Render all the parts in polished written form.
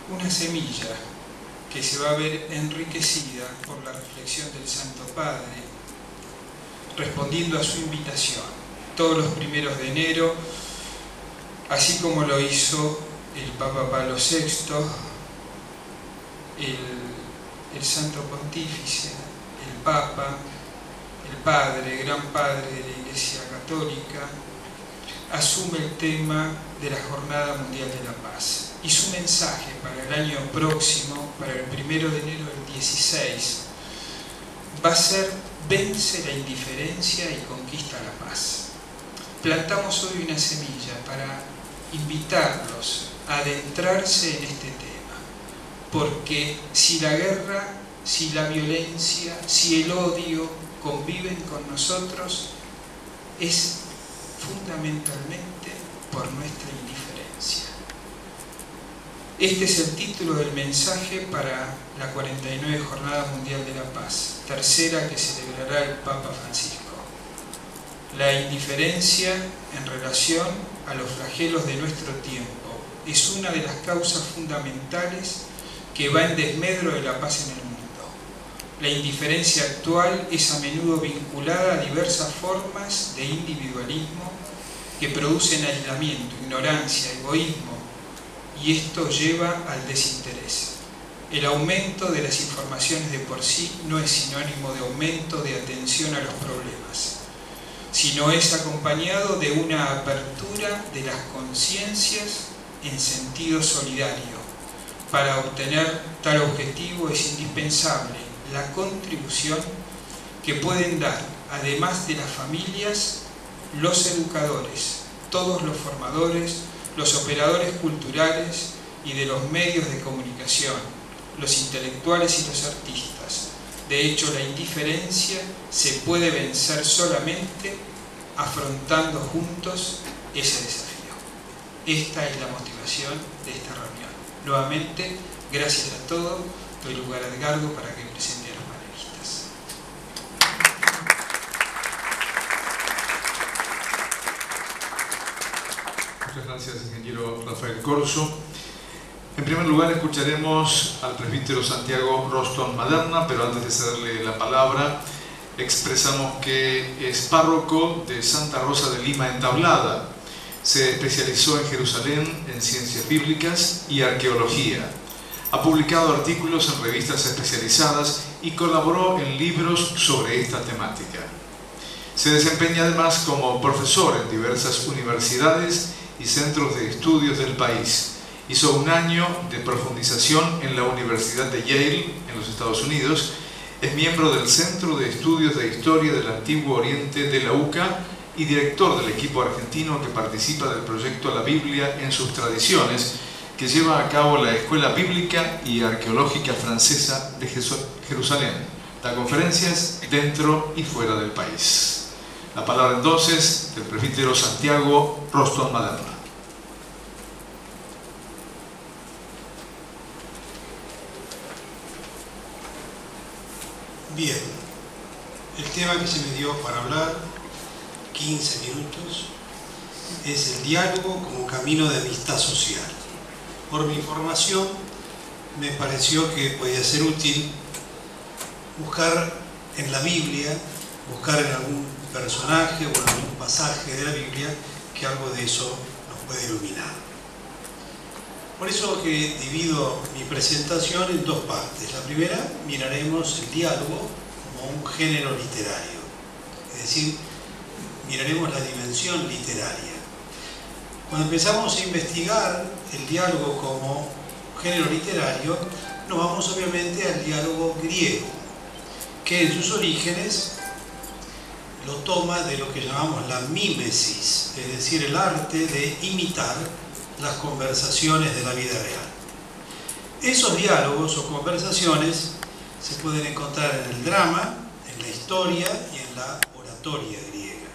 una semilla que se va a ver enriquecida por la reflexión del Santo Padre, respondiendo a su invitación todos los primeros de enero, así como lo hizo el Papa Pablo VI, el Santo Pontífice, el Papa, el Padre, Gran Padre de la Iglesia Católica, asume el tema de la Jornada Mundial de la Paz. Y su mensaje para el año próximo, para el 1 de enero del 16, va a ser: vence la indiferencia y conquista la paz. Plantamos hoy una semilla para invitarlos a adentrarse en este tema, porque si la guerra, si la violencia, si el odio conviven con nosotros, es fundamentalmente por nuestra indiferencia. Este es el título del mensaje para la 49 Jornada Mundial de la Paz, tercera que celebrará el Papa Francisco. La indiferencia en relación a los flagelos de nuestro tiempo es una de las causas fundamentales que va en desmedro de la paz en el mundo. La indiferencia actual es a menudo vinculada a diversas formas de individualismo que producen aislamiento, ignorancia, egoísmo, y esto lleva al desinterés. El aumento de las informaciones de por sí no es sinónimo de aumento de atención a los problemas, sino es acompañado de una apertura de las conciencias en sentido solidario. Para obtener tal objetivo es indispensable la contribución que pueden dar, además de las familias, los educadores, todos los formadores, los operadores culturales y de los medios de comunicación, los intelectuales y los artistas. De hecho, la indiferencia se puede vencer solamente afrontando juntos ese desafío. Esta es la motivación de esta reunión. Nuevamente, gracias a todos. Doy lugar a Edgardo para que presente a los panelistas. Muchas gracias, ingeniero Rafael Corso. En primer lugar, escucharemos al presbítero Santiago Roston Maderna, pero antes de cederle la palabra, expresamos que es párroco de Santa Rosa de Lima en Tablada. Se especializó en Jerusalén en ciencias bíblicas y arqueología. Ha publicado artículos en revistas especializadas y colaboró en libros sobre esta temática. Se desempeña además como profesor en diversas universidades y centros de estudios del país. Hizo un año de profundización en la Universidad de Yale, en los Estados Unidos. Es miembro del Centro de Estudios de Historia del Antiguo Oriente de la UCA y director del equipo argentino que participa del proyecto La Biblia en sus tradiciones, que lleva a cabo la Escuela Bíblica y Arqueológica Francesa de Jerusalén. Da conferencias dentro y fuera del país. La palabra entonces del presbítero Santiago Roston Maderna. Bien, el tema que se me dio para hablar, 15 minutos, es el diálogo como camino de amistad social. Por mi formación, me pareció que podía ser útil buscar en la Biblia, buscar en algún personaje o en algún pasaje de la Biblia que algo de eso nos puede iluminar. Por eso que divido mi presentación en dos partes. La primera, miraremos el diálogo como un género literario, es decir, miraremos la dimensión literaria. Cuando empezamos a investigar el diálogo como género literario, nos vamos obviamente al diálogo griego, que en sus orígenes lo toma de lo que llamamos la mímesis, es decir, el arte de imitar las conversaciones de la vida real. Esos diálogos o conversaciones se pueden encontrar en el drama, en la historia y en la oratoria griega.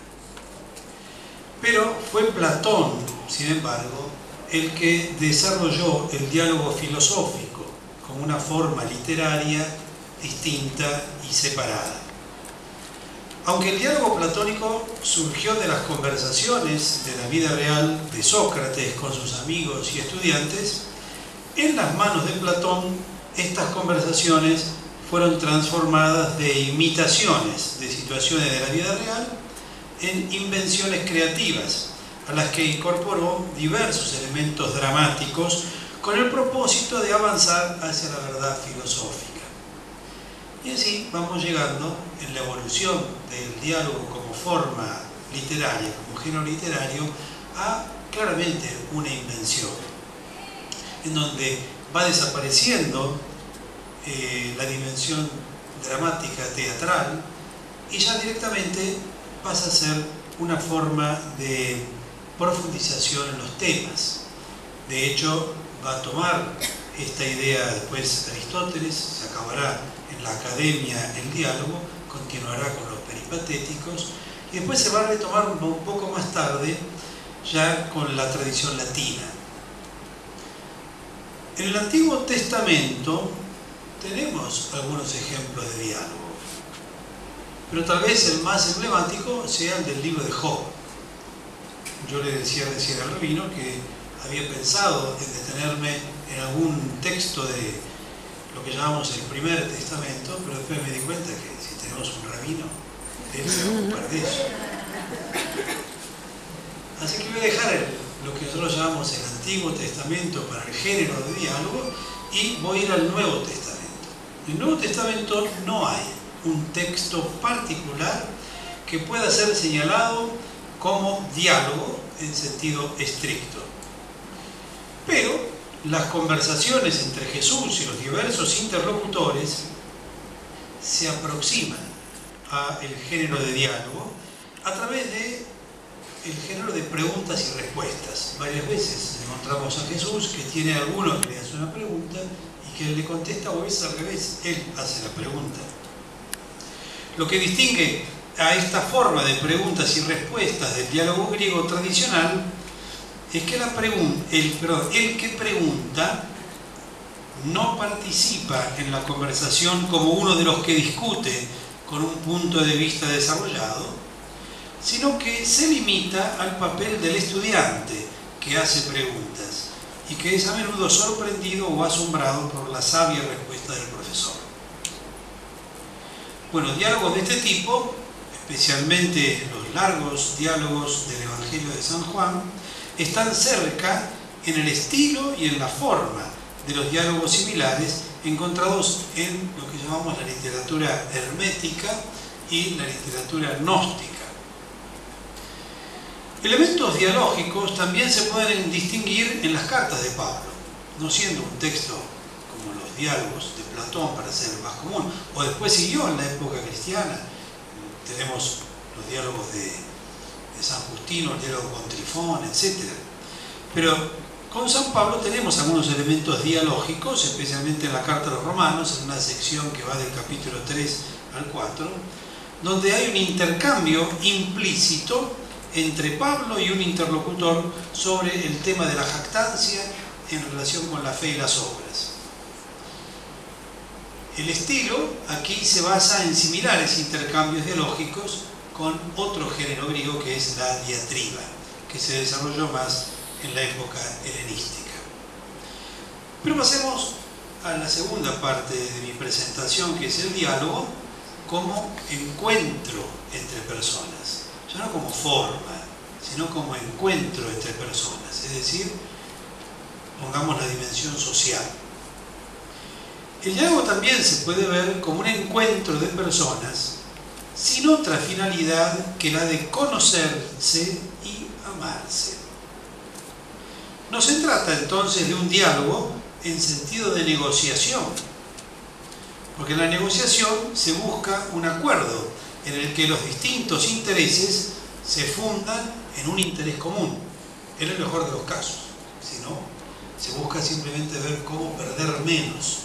Pero fue Platón, sin embargo, el que desarrolló el diálogo filosófico como una forma literaria distinta y separada. Aunque el diálogo platónico surgió de las conversaciones de la vida real de Sócrates con sus amigos y estudiantes, En las manos de Platón, estas conversaciones fueron transformadas de imitaciones de situaciones de la vida real en invenciones creativas, a las que incorporó diversos elementos dramáticos con el propósito de avanzar hacia la verdad filosófica. Y así vamos llegando en la evolución del diálogo como forma literaria, como género literario, a claramente una invención, en donde va desapareciendo la dimensión dramática teatral y ya directamente pasa a ser una forma de profundización en los temas. De hecho, va a tomar esta idea después Aristóteles, se acabará en la academia el diálogo, continuará con los peripatéticos y después se va a retomar un poco más tarde ya con la tradición latina. En el Antiguo Testamento tenemos algunos ejemplos de diálogo, pero tal vez el más emblemático sea el del libro de Job. Yo le decía recién al rabino que había pensado en detenerme en algún texto de lo que llamamos el Primer Testamento, pero después me di cuenta que si tenemos un rabino, él se va a ocupar de eso. Así que voy a dejar lo que nosotros llamamos el Antiguo Testamento para el género de diálogo y voy a ir al Nuevo Testamento. En el Nuevo Testamento no hay un texto particular que pueda ser señalado como diálogo en sentido estricto. Pero las conversaciones entre Jesús y los diversos interlocutores se aproximan al género de diálogo a través de el género de preguntas y respuestas. Varias veces encontramos a Jesús que tiene a alguno que le hace una pregunta y que él le contesta, o a veces al revés, él hace la pregunta. Lo que distingue a esta forma de preguntas y respuestas del diálogo griego tradicional es que el que pregunta no participa en la conversación como uno de los que discute con un punto de vista desarrollado, sino que se limita al papel del estudiante que hace preguntas y que es a menudo sorprendido o asombrado por la sabia respuesta del profesor. Bueno, diálogos de este tipo, especialmente los largos diálogos del Evangelio de San Juan, están cerca en el estilo y en la forma de los diálogos similares encontrados en lo que llamamos la literatura hermética y la literatura gnóstica. Elementos dialógicos también se pueden distinguir en las cartas de Pablo, no siendo un texto como los diálogos de Platón para ser más común, o después siguió en la época cristiana. Tenemos los diálogos de San Justino, el diálogo con Trifón, etc. Pero con San Pablo tenemos algunos elementos dialógicos, especialmente en la carta a los Romanos, en una sección que va del capítulo 3 al 4, donde hay un intercambio implícito entre Pablo y un interlocutor sobre el tema de la jactancia en relación con la fe y las obras. El estilo aquí se basa en similares intercambios dialógicos con otro género griego que es la diatriba, que se desarrolló más en la época helenística. Pero pasemos a la segunda parte de mi presentación, que es el diálogo como encuentro entre personas. Ya no como forma, sino como encuentro entre personas, es decir, pongamos la dimensión social. El diálogo también se puede ver como un encuentro de personas sin otra finalidad que la de conocerse y amarse. No se trata entonces de un diálogo en sentido de negociación, porque en la negociación se busca un acuerdo en el que los distintos intereses se fundan en un interés común, en el mejor de los casos. Si no, se busca simplemente ver cómo perder menos.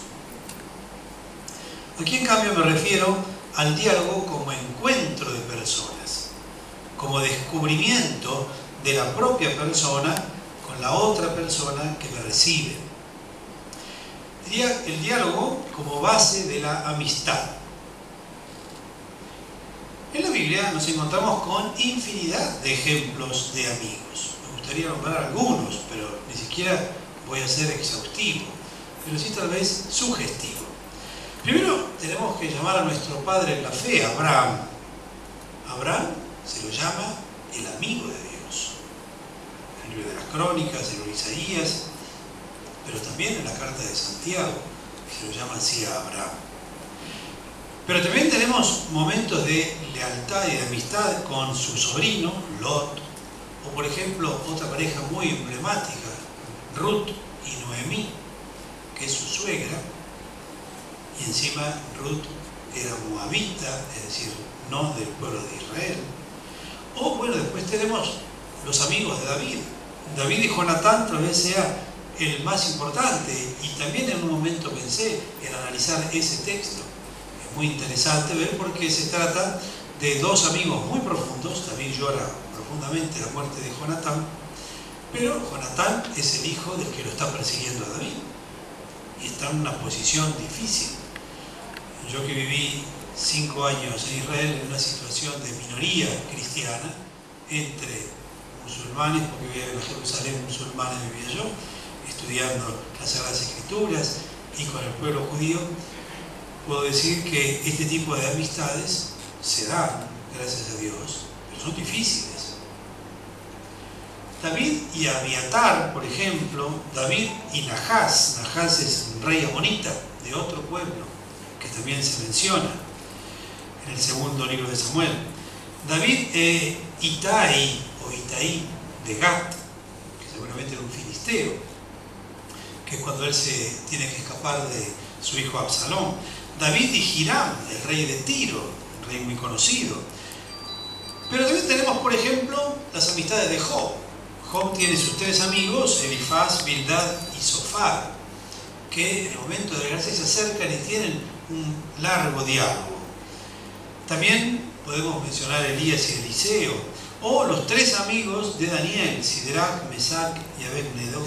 Aquí en cambio me refiero al diálogo como encuentro de personas, como descubrimiento de la propia persona con la otra persona que me recibe. El diálogo como base de la amistad. En la Biblia nos encontramos con infinidad de ejemplos de amigos. Me gustaría nombrar algunos, pero ni siquiera voy a ser exhaustivo. pero sí tal vez sugestivo. Primero tenemos que llamar a nuestro padre en la fe, Abraham. Abraham se lo llama el amigo de Dios. En el libro de las Crónicas, en el libro de Isaías, pero también en la carta de Santiago se lo llama así a Abraham. Pero también tenemos momentos de lealtad y de amistad con su sobrino, Lot, o por ejemplo, otra pareja muy emblemática, Ruth y Noemí, que es su suegra, y encima Ruth era moabita, es decir, no del pueblo de Israel. O bueno, después tenemos los amigos de David. David y Jonatán tal vez sea el más importante, y también en un momento pensé en analizar ese texto. Es muy interesante ver porque se trata de dos amigos muy profundos. David llora profundamente la muerte de Jonatán, pero Jonatán es el hijo del que lo está persiguiendo a David y está en una posición difícil. Yo que viví 5 años en Israel en una situación de minoría cristiana entre musulmanes, porque vivía en la Jerusalén musulmana, vivía yo, estudiando las Sagradas Escrituras, y con el pueblo judío, puedo decir que este tipo de amistades se dan, gracias a Dios, pero son difíciles. David y Abiatar, por ejemplo, David y Nahás. Nahás es un rey amonita de otro pueblo que también se menciona en el segundo libro de Samuel. David e Itai o Itaí de Gat, que seguramente era un filisteo, que es cuando él se tiene que escapar de su hijo Absalón. David y Hiram, el rey de Tiro, un rey muy conocido. Pero también tenemos, por ejemplo, las amistades de Job. Job tiene sus 3 amigos, Elifaz, Bildad y Zofar, que en el momento de la gracia se acercan y tienen un largo diálogo. También podemos mencionar a Elías y Eliseo, o los 3 amigos de Daniel, Sidrac, Mesac y Abed-Nego.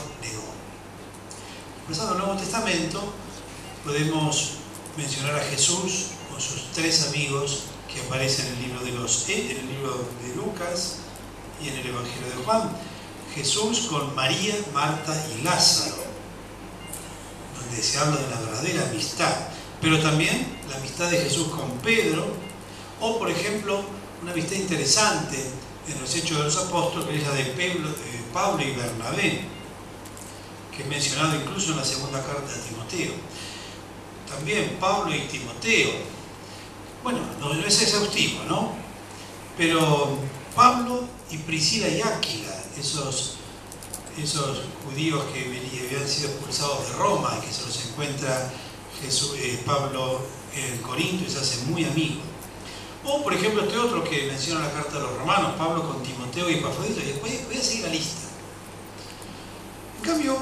Pasando al Nuevo Testamento, podemos mencionar a Jesús con sus 3 amigos que aparecen en el libro de Lucas y en el Evangelio de Juan. Jesús con María, Marta y Lázaro, donde se habla de una verdadera amistad, pero también la amistad de Jesús con Pedro, o por ejemplo, una amistad interesante en los Hechos de los Apóstoles, que es la de Pablo y Bernabé, que es mencionado incluso en la segunda carta de Timoteo. También Pablo y Timoteo. Bueno, no es exhaustivo, ¿no? Pero Pablo y Priscila y Áquila, esos judíos que habían sido expulsados de Roma y que se los encuentra Pablo en Corinto y se hace muy amigo. O por ejemplo este otro que menciona la carta de los romanos, Pablo con Timoteo y Epafrodito, y después voy a seguir la lista. En cambio,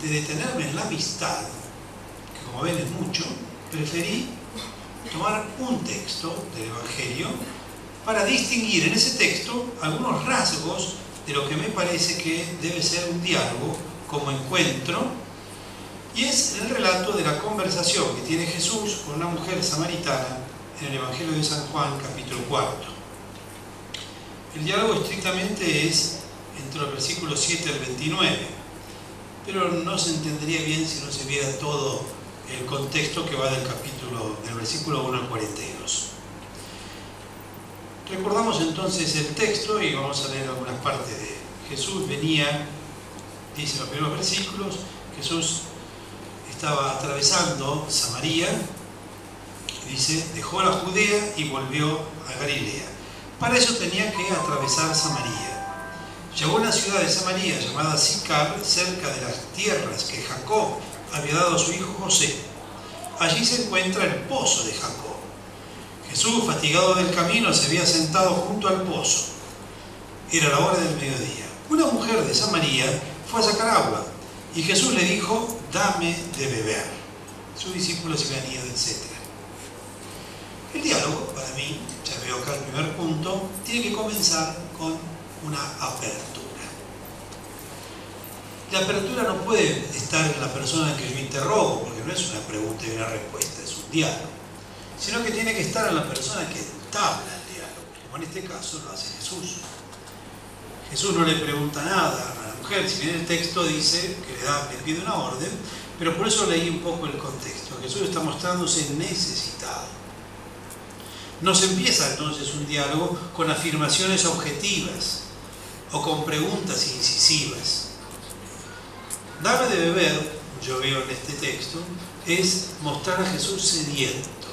de detenerme en la amistad, que como ven es mucho, preferí tomar un texto del Evangelio para distinguir en ese texto algunos rasgos de lo que me parece que debe ser un diálogo como encuentro, y es el relato de la conversación que tiene Jesús con una mujer samaritana en el Evangelio de San Juan, capítulo 4. El diálogo estrictamente es entre los versículos 7 al 29, pero no se entendería bien si no se viera todo el contexto que va del versículo 1 al 42. Recordamos entonces el texto y vamos a leer algunas partes de él. Jesús venía, dice en los primeros versículos, Jesús estaba atravesando Samaria, dice, dejó la Judea y volvió a Galilea. Para eso tenía que atravesar Samaria. Llegó a una ciudad de Samaria llamada Sicar, cerca de las tierras que Jacob había dado a su hijo José. Allí se encuentra el pozo de Jacob. Jesús, fatigado del camino, se había sentado junto al pozo. Era la hora del mediodía. Una mujer de Samaria fue a sacar agua y Jesús le dijo, dame de beber. Sus discípulos se habían ido, etc. El diálogo, para mí, ya veo acá el primer punto, tiene que comenzar con una apertura. La apertura no puede estar en la persona que yo interrogo, porque no es una pregunta y una respuesta, es un diálogo, sino que tiene que estar en la persona que entabla el diálogo, como en este caso lo hace Jesús. Jesús no le pregunta nada a la mujer, si bien el texto dice que le pide una orden, pero por eso leí un poco el contexto. Jesús está mostrándose necesitado. No se empieza entonces un diálogo con afirmaciones objetivas o con preguntas incisivas. Darle de beber, yo veo en este texto, es mostrar a Jesús sediento,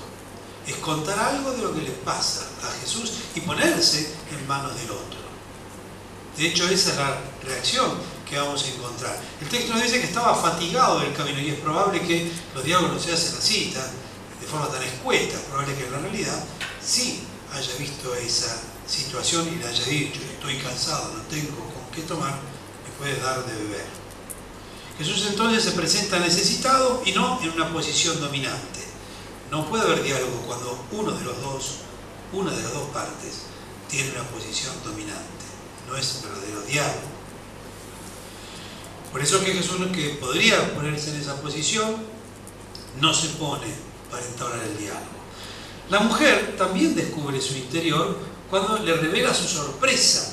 es contar algo de lo que le pasa a Jesús y ponerse en manos del otro. De hecho, esa es la reacción que vamos a encontrar. El texto nos dice que estaba fatigado del camino, y es probable que los diálogos no se hacen así, de forma tan escueta. Es probable que en la realidad sí haya visto esa situación y le haya dicho: estoy cansado, no tengo con qué tomar, me puedes dar de beber. Jesús entonces se presenta necesitado y no en una posición dominante. No puede haber diálogo cuando una de las dos partes tiene una posición dominante. No es un verdadero diálogo. Por eso que Jesús, que podría ponerse en esa posición, no se pone para entablar el diálogo. La mujer también descubre su interior cuando le revela su sorpresa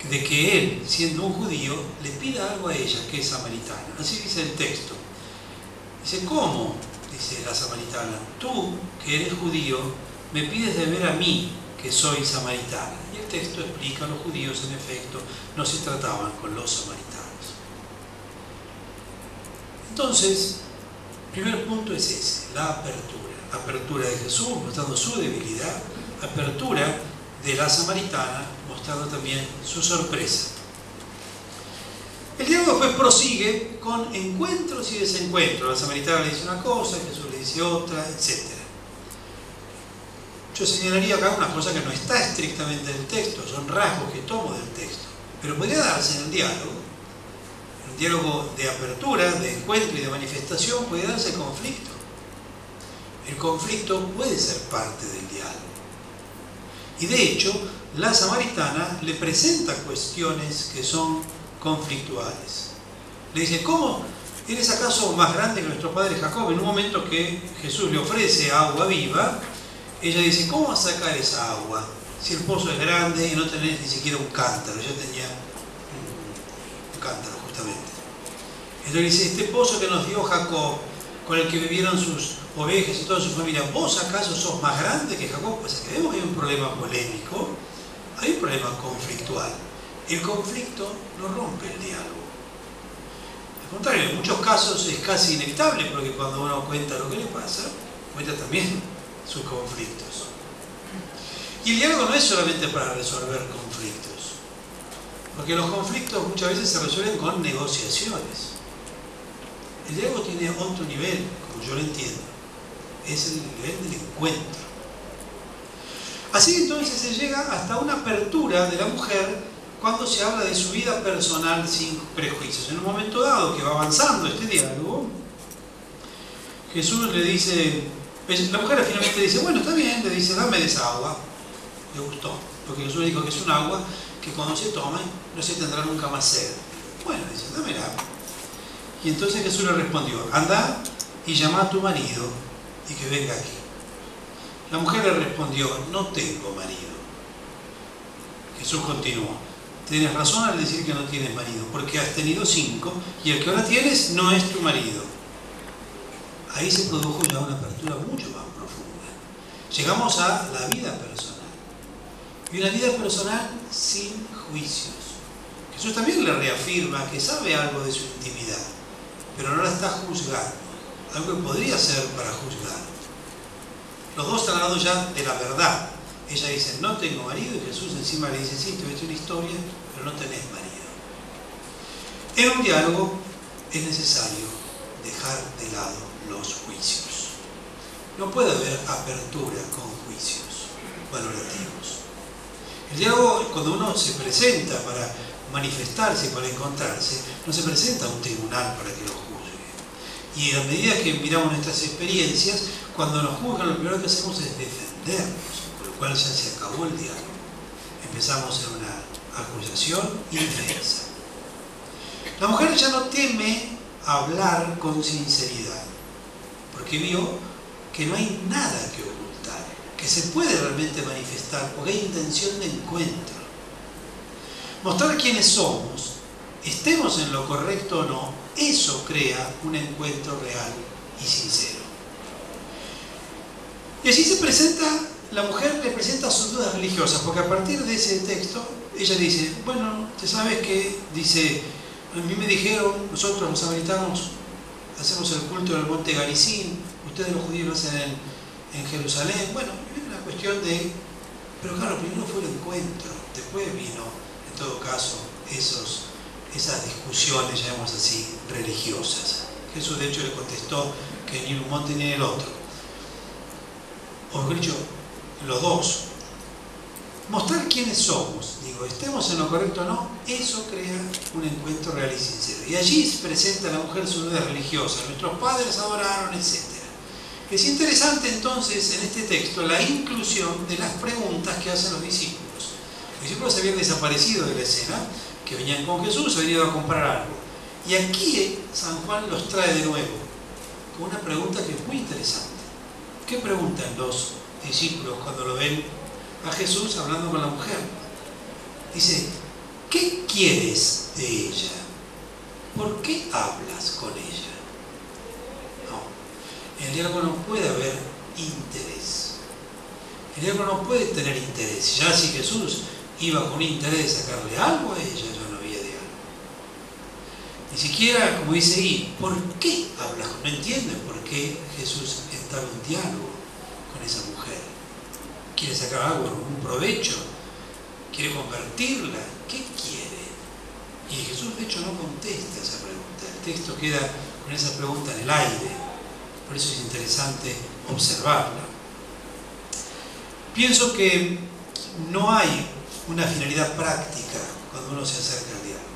de que él, siendo un judío, le pida algo a ella, que es samaritana. Así dice el texto. Dice: ¿cómo? Dice la samaritana: tú, que eres judío, me pides de beber a mí, que soy samaritana. Y el texto explica: los judíos, en efecto, no se trataban con los samaritanos. Entonces, el primer punto es ese, la apertura. Apertura de Jesús, mostrando su debilidad. Apertura de la samaritana, mostrando también su sorpresa. El diálogo después prosigue con encuentros y desencuentros. La samaritana le dice una cosa, Jesús le dice otra, etc. Yo señalaría acá una cosa que no está estrictamente en el texto, son rasgos que tomo del texto, pero podría darse en el diálogo. En un diálogo de apertura, de encuentro y de manifestación puede darse conflicto. El conflicto puede ser parte del diálogo. Y de hecho, la samaritana le presenta cuestiones que son conflictuales. Le dice: ¿cómo? ¿Eres acaso más grande que nuestro padre Jacob? En un momento que Jesús le ofrece agua viva, ella dice: ¿cómo vas a sacar esa agua? Si el pozo es grande y no tenés ni siquiera un cántaro. Yo tenía un cántaro, justamente. Entonces dice: este pozo que nos dio Jacob, con el que vivieron sus ovejas y toda su familia, ¿vos acaso sos más grande que Jacob? Pues es que vemos que hay un problema polémico, hay un problema conflictual. El conflicto no rompe el diálogo. Al contrario, en muchos casos es casi inevitable, porque cuando uno cuenta lo que le pasa, cuenta también sus conflictos. Y el diálogo no es solamente para resolver conflictos, porque los conflictos muchas veces se resuelven con negociaciones. El diálogo tiene otro nivel, como yo lo entiendo, es el nivel del encuentro. Así entonces se llega hasta una apertura de la mujer cuando se habla de su vida personal sin prejuicios. En un momento dado que va avanzando este diálogo, Jesús le dice, la mujer finalmente dice: bueno, está bien, le dice: dame de esa agua. Le gustó, porque Jesús le dijo que es un agua que cuando se toma no se tendrá nunca más sed. Bueno, dice: dámela. Y entonces Jesús le respondió: anda y llama a tu marido y que venga aquí. La mujer le respondió: no tengo marido. Jesús continuó: tienes razón al decir que no tienes marido, porque has tenido 5 y el que ahora tienes no es tu marido. Ahí se produjo ya una apertura mucho más profunda. Llegamos a la vida personal. Y una vida personal sin juicios. Jesús también le reafirma que sabe algo de su intimidad, pero no la está juzgando. Algo que podría ser para juzgar. Los dos están hablando ya de la verdad. Ella dice: no tengo marido, y Jesús encima le dice: sí, te voy a echar una historia, pero no tenés marido. En un diálogo es necesario dejar de lado los juicios. No puede haber apertura con juicios valorativos. El diálogo, cuando uno se presenta para manifestarse, para encontrarse, no se presenta a un tribunal para que lo juzgue. Y a medida que miramos nuestras experiencias, cuando nos juzgan, lo primero que hacemos es defendernos, por lo cual ya se acabó el diálogo. Empezamos en una acusación y defensa. La mujer ya no teme hablar con sinceridad, porque vio que no hay nada que ocultar, que se puede realmente manifestar, porque hay intención de encuentro. Mostrar quiénes somos estemos en lo correcto o no, eso crea un encuentro real y sincero. Y así se presenta, la mujer le presenta sus dudas religiosas, porque a partir de ese texto, ella dice, bueno, ¿te sabes qué? Dice, a mí me dijeron, nosotros los samaritanos hacemos el culto en el monte Garizim, ustedes los judíos lo hacen en Jerusalén. Bueno, es una cuestión de... Pero claro, primero fue el encuentro, después vino, en todo caso, esas discusiones, llamemos así, religiosas. Jesús de hecho le contestó que ni en un monte ni en el otro. O mejor dicho, los dos. Mostrar quiénes somos, digo, estemos en lo correcto o no, eso crea un encuentro real y sincero. Y allí se presenta a la mujer su duda religiosa, nuestros padres adoraron, etc. Es interesante entonces en este texto la inclusión de las preguntas que hacen los discípulos. Los discípulos habían desaparecido de la escena, que venían con Jesús, habían ido a comprar algo. Y aquí San Juan los trae de nuevo, con una pregunta que es muy interesante. ¿Qué preguntan los discípulos cuando lo ven a Jesús hablando con la mujer? Dice, ¿qué quieres de ella? ¿Por qué hablas con ella? No, en el diálogo no puede haber interés. El diálogo no puede tener interés. Ya si Jesús iba con interés de sacarle algo a ella, ya no había diálogo. Ni siquiera, como dice ahí, ¿por qué hablas? No entienden por qué Jesús estaba en diálogo con esa mujer. ¿Quiere sacar algo, un provecho? ¿Quiere convertirla? ¿Qué quiere? Y Jesús de hecho no contesta esa pregunta. El texto queda con esa pregunta en el aire. Por eso es interesante observarla. Pienso que no hay una finalidad práctica cuando uno se acerca al diálogo.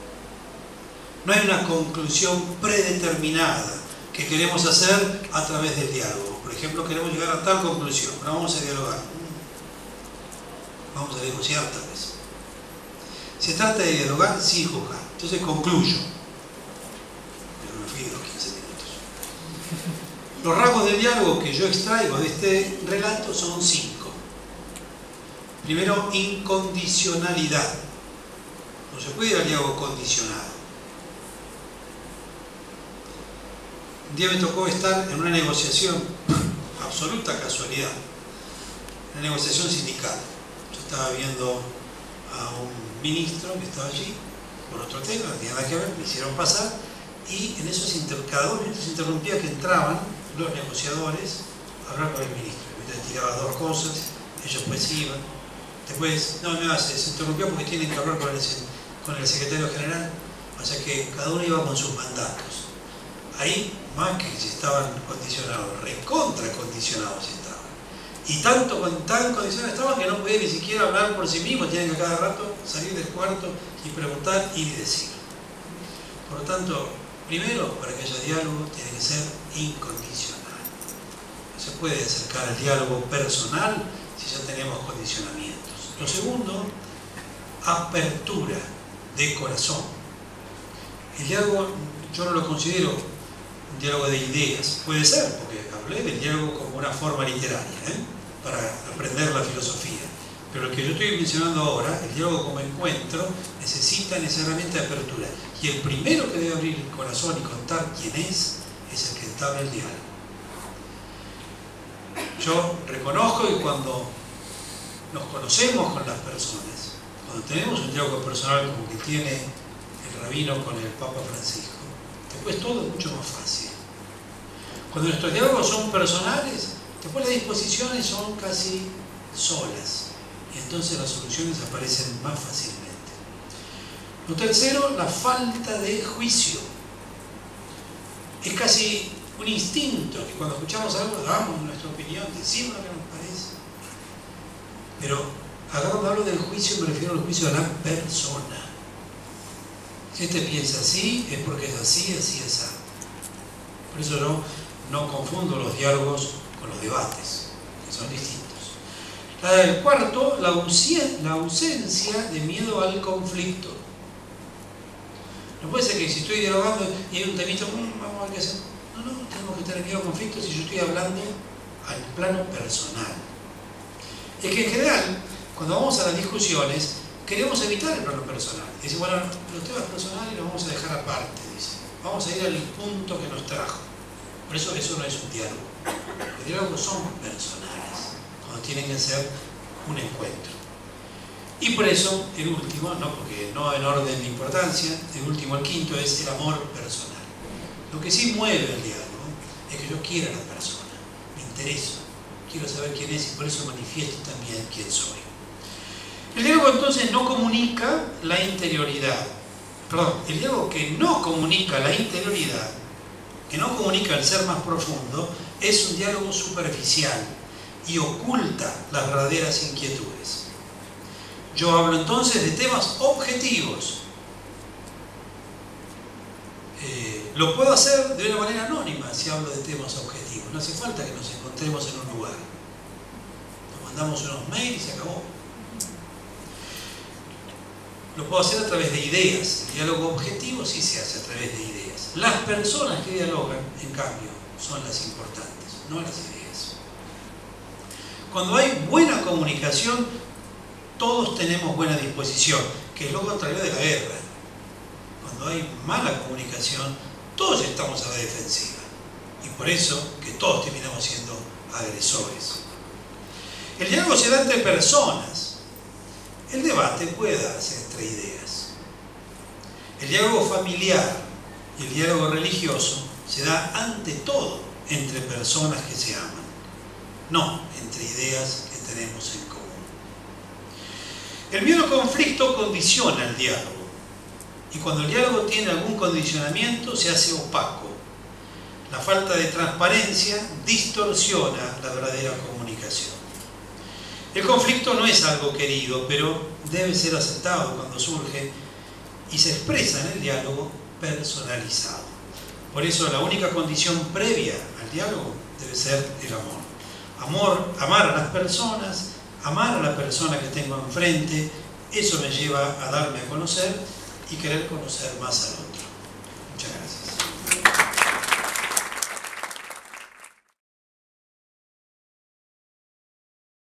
No hay una conclusión predeterminada que queremos hacer a través del diálogo. Por ejemplo, queremos llegar a tal conclusión, pero vamos a dialogar. Vamos a negociar tal vez. Se trata de dialogar sin juzgar. Entonces concluyo. Pero me fui de los 15 minutos. Los rasgos del diálogo que yo extraigo de este relato son 5. Primero, incondicionalidad. No se puede ir al diálogo condicionado. Un día me tocó estar en una negociación, absoluta casualidad, una negociación sindical. Yo estaba viendo a un ministro que estaba allí, por otro tema, no tenía nada que ver, me hicieron pasar, y en esos cada 2 minutos se interrumpía que entraban los negociadores a hablar con el ministro. Entonces tiraba 2 cosas, ellos pues iban. Después, no me hace, se interrumpió porque tienen que hablar con el secretario general, o sea que cada uno iba con sus mandatos. Ahí más que si estaban condicionados, recontra condicionados estaban. Y tan condicionados estaban que no podían ni siquiera hablar por sí mismos, tienen que cada rato salir del cuarto y preguntar y decir. Por lo tanto, primero, para que haya diálogo, tiene que ser incondicional. No se puede acercar al diálogo personal si ya tenemos condicionamientos. Lo segundo, apertura de corazón. El diálogo yo no lo considero un diálogo de ideas. Puede ser, porque hablé del diálogo como una forma literaria, para aprender la filosofía. Pero lo que yo estoy mencionando ahora, el diálogo como encuentro, necesita necesariamente apertura. Y el primero que debe abrir el corazón y contar quién es el que entabla el diálogo. Yo reconozco que cuando nos conocemos con las personas, cuando tenemos un diálogo personal como que tiene el rabino con el Papa Francisco, después todo es mucho más fácil. Cuando nuestros diálogos son personales, después las disposiciones son casi solas y entonces las soluciones aparecen más fácilmente. Lo tercero, la falta de juicio. Es casi un instinto que cuando escuchamos algo damos nuestra opinión, decimos lo que nos parece. Pero cuando hablo del juicio me refiero al juicio de la persona. Si este piensa así, es porque es así, así, así. Por eso yo no confundo los diálogos con los debates, que son distintos. El cuarto, la ausencia de miedo al conflicto. No puede ser que si estoy dialogando y hay un temito, vamos a ver qué hacer. No, tenemos que tener miedo al conflicto si yo estoy hablando al plano personal. Es que en general, cuando vamos a las discusiones, queremos evitar el plano personal. Dice, bueno, los temas personales los vamos a dejar aparte, dice. Vamos a ir al punto que nos trajo. Por eso no es un diálogo. Los diálogos son personales, cuando tienen que ser un encuentro. Y por eso, el último, no porque no en orden de importancia, el último, el quinto, es el amor personal. Lo que sí mueve el diálogo es que yo quiera a la persona, me intereso, quiero saber quién es y por eso manifiesto también quién soy. El diálogo entonces no comunica la interioridad. Perdón, el diálogo que no comunica la interioridad, que no comunica el ser más profundo, es un diálogo superficial y oculta las verdaderas inquietudes. Yo hablo entonces de temas objetivos. Lo puedo hacer de una manera anónima si hablo de temas objetivos. No hace falta que nos encontremos en un lugar. Nos mandamos unos mails y se acabó. Lo puedo hacer a través de ideas. El diálogo objetivo sí se hace a través de ideas. Las personas que dialogan, en cambio, son las importantes, no las ideas. Cuando hay buena comunicación, todos tenemos buena disposición, que es lo contrario de la guerra. Cuando hay mala comunicación, todos estamos a la defensiva. Y por eso que todos terminamos siendo agresores. El diálogo se da entre personas. El debate puede darse entre ideas. El diálogo familiar y el diálogo religioso se da ante todo entre personas que se aman, no entre ideas que tenemos en común. El miedo al conflicto condiciona el diálogo, y cuando el diálogo tiene algún condicionamiento se hace opaco. La falta de transparencia distorsiona la verdadera comunicación. El conflicto no es algo querido, pero debe ser aceptado cuando surge y se expresa en el diálogo personalizado. Por eso la única condición previa al diálogo debe ser el amor. Amar a las personas, amar a la persona que tengo enfrente, eso me lleva a darme a conocer y querer conocer más al otro.